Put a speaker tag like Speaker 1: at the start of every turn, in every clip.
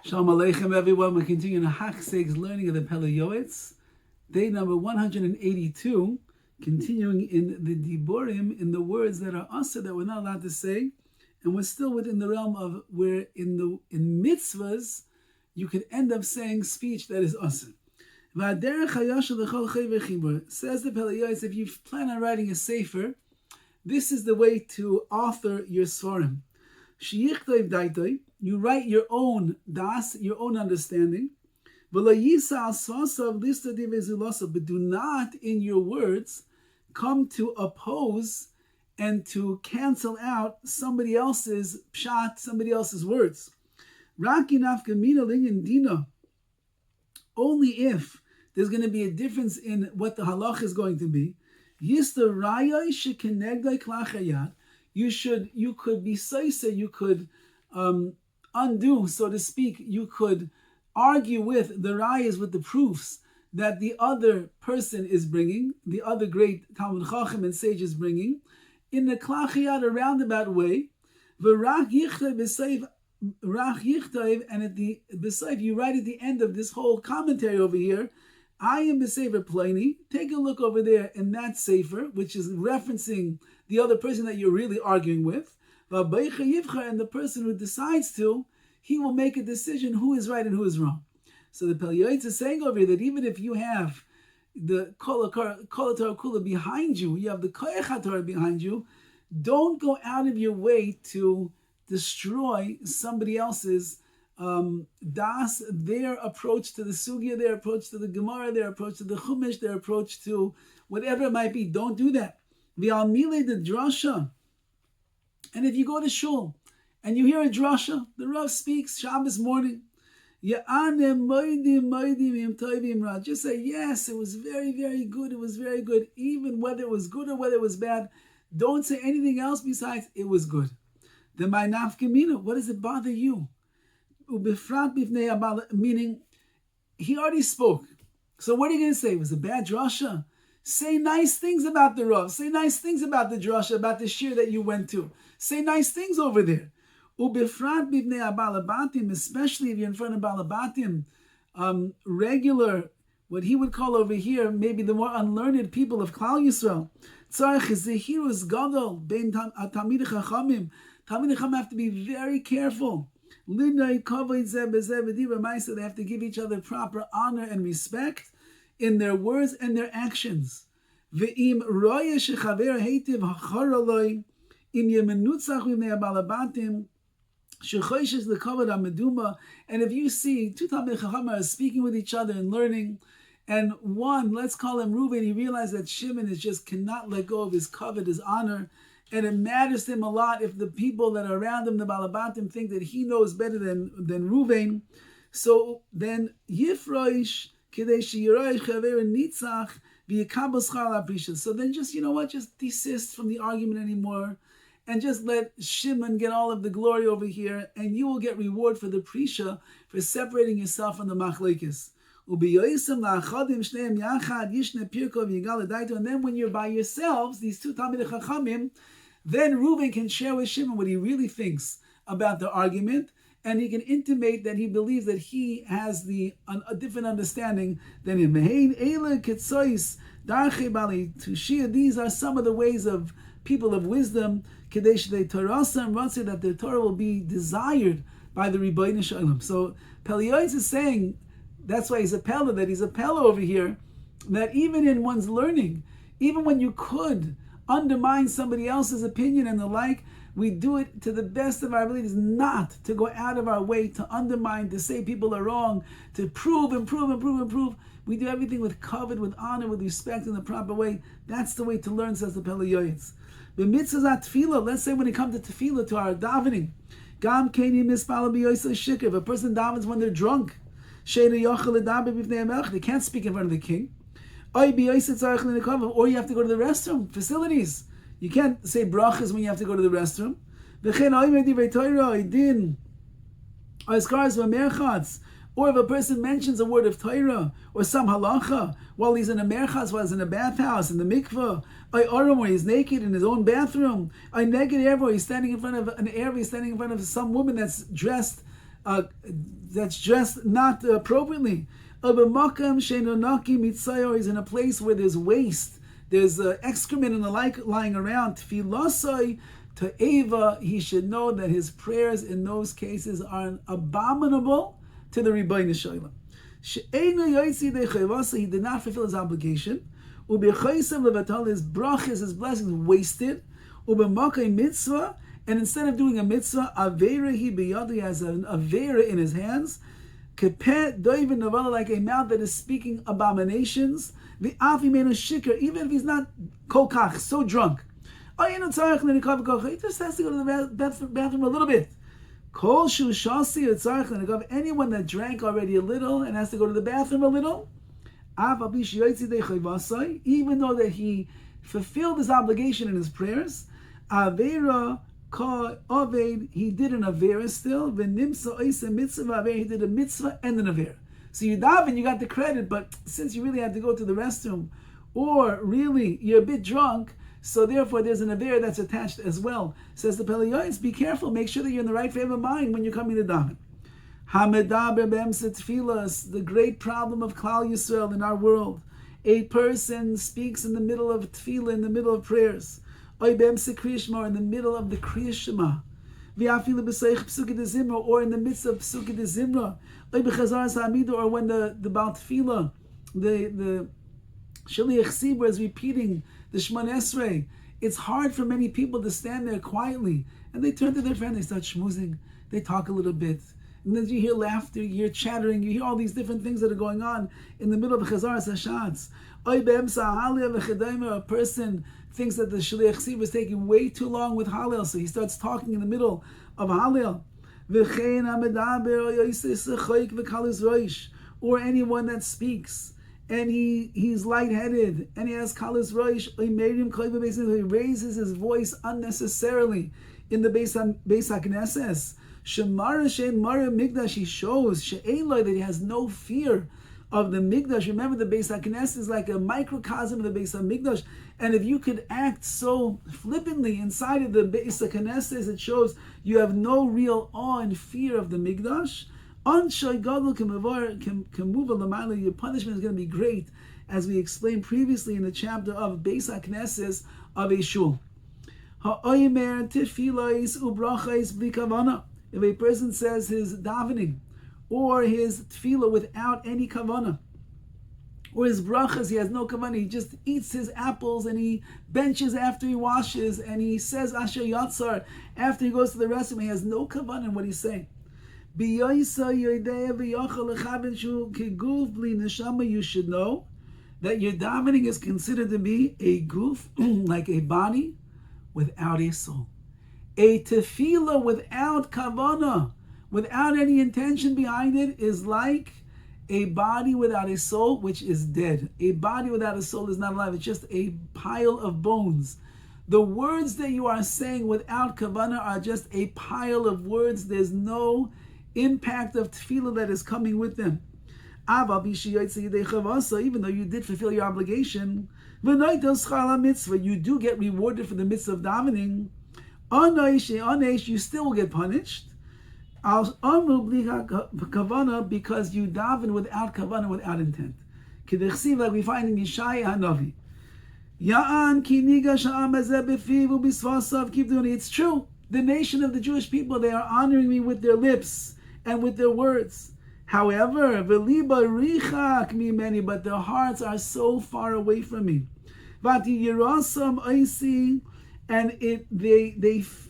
Speaker 1: Shalom Aleichem, everyone. We're continuing Hachseg's learning of the Pele Yoetz, day number 182, continuing in the Diborim, in the words that are asa, that we're not allowed to say, and we're still within the realm of where in mitzvahs you could end up saying speech that is asa. Says the Pele Yoetz, if you plan on writing a sefer, this is the way to author your svarim. You write your own das, your own understanding. But do not in your words come to oppose and to cancel out somebody else's pshat, somebody else's words. Only if there's going to be a difference in what the halach is going to be. You could be saisa, you could undo, so to speak, you could argue with the rayas, with the proofs that the other person is bringing, the other great Talmud Chacham and sage is bringing, in the klachiyat, a roundabout way. And at the besayf, you write at the end of this whole commentary over here, I am b'sefer pliny. Take a look over there in that sefer, which is referencing the other person that you're really arguing with. And the person who decides to, he will make a decision who is right and who is wrong. So the Pele Yoetz is saying over here that even if you have the Kol HaTorah Kula behind you, you have the Koyach HaTorah behind you, don't go out of your way to destroy somebody else's das, their approach to the Sugya, their approach to the Gemara, their approach to the Chumash, their approach to whatever it might be. Don't do that. V'almile the drasha. And if you go to shul and you hear a drasha, the Rav speaks Shabbos morning. Just say, yes, it was very, very good. It was very good. Even whether it was good or whether it was bad, don't say anything else besides it was good. Then my nafkamina, what does it bother you? Meaning, he already spoke. So what are you going to say? It was a bad drasha? Say nice things about the Rav. Say nice things about the drasha, about the shir that you went to. Say nice things over there. Especially if you're in front of balabatim, regular, what he would call over here, maybe the more unlearned people of Klal Yisrael. Talmidei Chacham have to be very careful. They have to give each other proper honor and respect in their words and their actions. And if you see two Talmidei Chacham are speaking with each other and learning, and one, let's call him Reuven, he realized that Shimon cannot let go of his kavod, his honor, and it matters to him a lot if the people that are around him, the balabatim, think that he knows better than Reuven. So then Yifroish kedei sheyiroish chaver nitzach v'yikabel schar laprisha. So then just desist from the argument anymore, and just let Shimon get all of the glory over here, and you will get reward for the prisha, for separating yourself from the machlekes. And then when you're by yourselves, these two Talmidei Chachamim, then Reuven can share with Shimon what he really thinks about the argument, and he can intimate that he believes that he has a different understanding than him. These are some of the ways of people of wisdom, that their Torah will be desired by the Rebbeinu Shalom. So Pele Yoetz is saying, that's why he's a Pele, that he's a Pele over here, that even in one's learning, even when you could undermine somebody else's opinion and the like, we do it to the best of our abilities, not to go out of our way to undermine, to say people are wrong, to prove. We do everything with kavod, with honor, with respect in the proper way. That's the way to learn, says the Pele Yoetz. The mitzvah tefillah, let's say when it comes to tefillah, to our davening, gam keni mispala b'yoysa shikr, if a person davens when they're drunk, they can't speak in front of the king. Or you have to go to the restroom, facilities. You can't say brachas when you have to go to the restroom. Or if a person mentions a word of Torah or some halacha while he's in a merchatz, while he's in a bathhouse, in the mikveh, or he's naked in his own bathroom, or he's standing in front of an Erev, he's standing in front of some woman that's dressed that's dressed not appropriately. He's in a place where there's waste, there's excrement and the like lying around. Tefilosai to Eva, he should know that his prayers in those cases are abominable to the Rebbeinu Shalom. He did not fulfill his obligation. His brachos, his blessings wasted. Mitzvah, and instead of doing a mitzvah, avera he biyadi, has an avera in his hands. Kepet Dovid Navala, like a mouth that is speaking abominations. The afi made a shikr, even if he's not kokach, so drunk. He just has to go to the bathroom a little bit. Kol shu shasi etzarich l'nagav, anyone that drank already a little and has to go to the bathroom a little, even though that he fulfilled his obligation in his prayers, avera ka oved, he did an avera still. V'nimsa oisa mitzvah avera, he did a mitzvah and an avera. So you daven, you got the credit, but since you really had to go to the restroom, or really you're a bit drunk, so therefore there's an avera that's attached as well. Says the Pele Yoetz, be careful, make sure that you're in the right frame of mind when you're coming to daven. Hamedaber be'emset tefillas, the great problem of Klal Yisrael in our world. A person speaks in the middle of tefillah, in the middle of prayers. Oy be'emset kriya shema, in the middle of the kriya shema. V'afilu b'seich psuki de zimra, or in the midst of psuki de zimra. Oy b'chazar sa'amidu, or when the Baal Tefillah, the Shaliach Tzibur is repeating the Shemon Esrei. It's hard for many people to stand there quietly, and they turn to their friend, they start schmoozing, they talk a little bit, and then you hear laughter, you hear chattering, you hear all these different things that are going on in the middle of Chazar Sashatz. A person thinks that the Shaliach Tzibur is taking way too long with Hallel, so he starts talking in the middle of Hallel. Or anyone that speaks and he's lightheaded and he has kalas roish, he raises his voice unnecessarily in the Beis HaKnesses. Shemara shein mara migdash, he shows she'eloi, that he has no fear of the Migdash. Remember, the Beis HaKnesses is like a microcosm of the Beis HaMikdash, and if you could act so flippantly inside of the Beis HaKnesses, it shows you have no real awe and fear of the Migdash. Your punishment is going to be great, as we explained previously in the chapter of Beis HaKnesses of a shul. If a person says his davening or his tefillah without any kavanah, or his brachas, he has no kavanah, he just eats his apples and he benches after he washes, and he says Asher Yatzar after he goes to the restroom, he has no kavanah in what he's saying. You should know that your davening is considered to be a goof, like a body without a soul. A tefillah without kavanah, without any intention behind it, is like a body without a soul, which is dead. A body without a soul is not alive. It's just a pile of bones. The words that you are saying without kavanah are just a pile of words. There's no impact of tefillah that is coming with them. Even though you did fulfill your obligation, you do get rewarded for the mitzvah of davening. You still will get punished because you daven without kavanah, without intent. Like we find in Yeshaya Hanavi. Keep doing it. It's true. The nation of the Jewish people, they are honoring me with their lips and with their words. However, but their hearts are so far away from me. And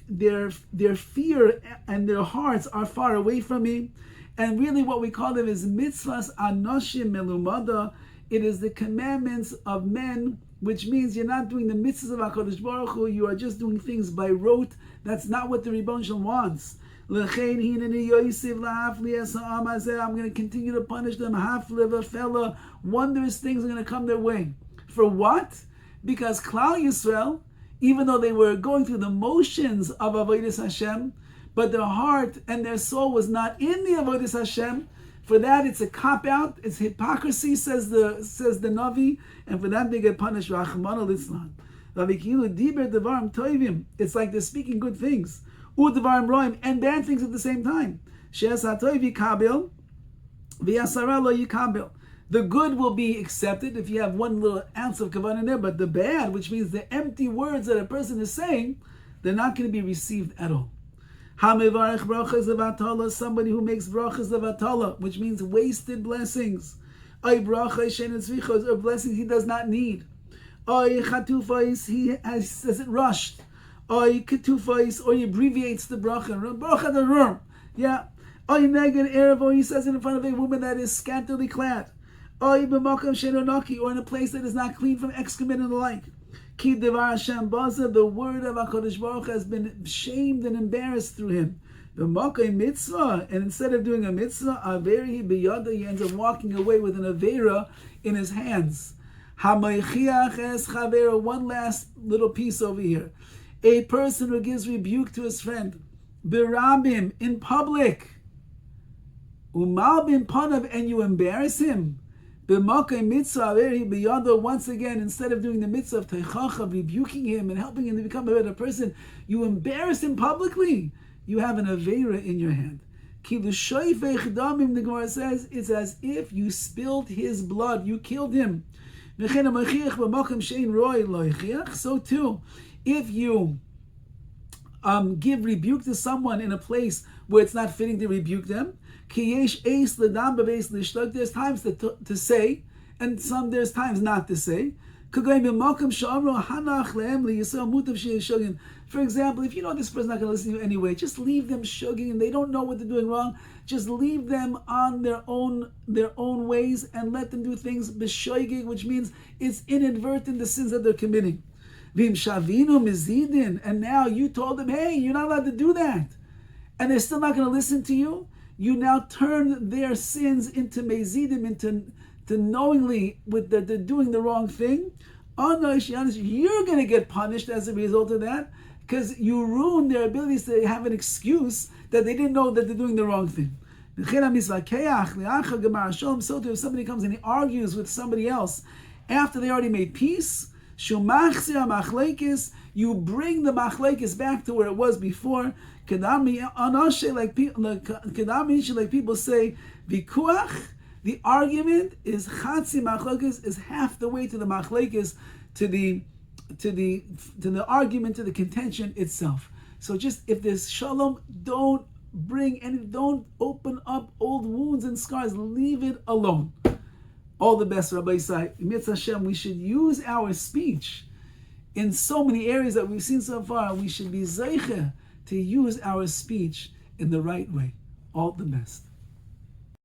Speaker 1: their fear and their hearts are far away from me. And really what we call them is mitzvahs anoshim melumada. It is the commandments of men, which means you're not doing the mitzvahs of HaKadosh Baruch Hu, you are just doing things by rote. That's not what the Rebbeinu Shalom wants. I'm going to continue to punish them. Wondrous things are going to come their way. For what? Because Klal Yisrael, even though they were going through the motions of Avodas Hashem, but their heart and their soul was not in the Avodas Hashem, for that it's a cop-out, it's hypocrisy, says the Navi, and for that they get punished. It's like they're speaking good things, and bad things at the same time. The good will be accepted if you have one little ounce of kavanah in there, but the bad, which means the empty words that a person is saying, they're not going to be received at all. Somebody who makes brachas of atala, which means wasted blessings. Or blessings he does not need. He says it rushed. Or he abbreviates the bracha. Yeah. Or he says it in front of a woman that is scantily clad. Or in a place that is not clean from excrement and the like. The word of HaKadosh Baruch has been shamed and embarrassed through him. Mitzvah, and instead of doing a mitzvah, he ends up walking away with an avera in his hands. One last little piece over here. A person who gives rebuke to his friend, berabim, in public, umal bin panav, and you embarrass him. Once again, instead of doing the mitzvah of teichacha, rebuking him and helping him to become a better person, you embarrass him publicly. You have an avera in your hand. The Gemara says it's as if you spilled his blood, you killed him. So too, if you give rebuke to someone in a place where it's not fitting to rebuke them, there's times to say, and there's times not to say. For example, if you know this person's not going to listen to you anyway, just leave them shugging and they don't know what they're doing wrong. Just leave them on their own ways and let them do things b'shoigig, which means it's inadvertent, the sins that they're committing. And now you told them, hey, you're not allowed to do that. And they're still not going to listen to you. You now turn their sins into mezidim, into knowingly that they're doing the wrong thing. You're going to get punished as a result of that, because you ruined their abilities to have an excuse that they didn't know that they're doing the wrong thing. So if somebody comes and he argues with somebody else after they already made peace, you bring the machlekes back to where it was before. Like people say, vikuach, the argument is chatzi machlekes, is half the way to the machlekes, to the argument, to the contention itself. So just if there's shalom, don't open up old wounds and scars. Leave it alone. All the best, Rabbi Isai. Mitzvah Hashem, we should use our speech in so many areas that we've seen so far. We should be zeicher to use our speech in the right way. All the best.